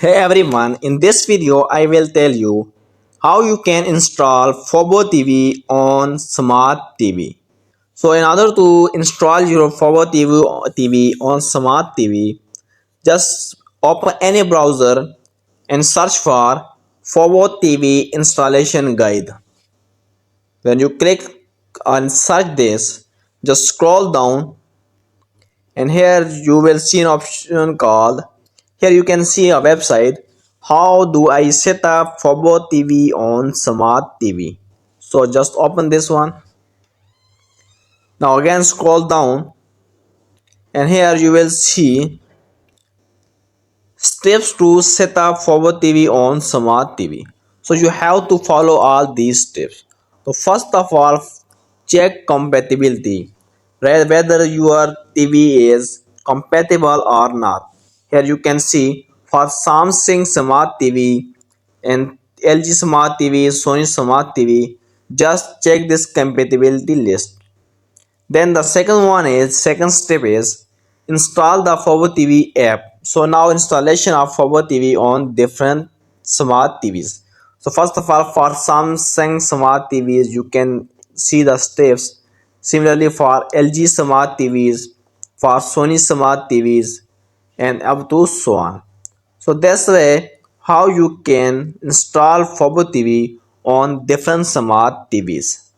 Hey everyone, in this video I will tell you how you can install Fubo TV on Smart TV. So in order to install your Fubo TV on Smart TV, just open any browser and search for Fubo TV installation guide. When you click on search this, just scroll down and here you will see an option called, here you can see a website, how do I set up Fubo TV on Smart TV. So just open this one. Now again scroll down and here you will see steps to set up Fubo TV on Smart TV. So you have to follow all these steps. So first of all, check compatibility, whether your TV is compatible or not. Here you can see for Samsung Smart TV and LG Smart TV, Sony Smart TV, just check this compatibility list. Then the second step is install the Fubo TV app. So now installation of Fubo TV on different smart TVs. So first of all, for Samsung smart TVs you can see the steps. Similarly for LG smart TVs, for Sony smart TVs, and up to so on. So that's way how you can install Fubo TV on different smart TVs.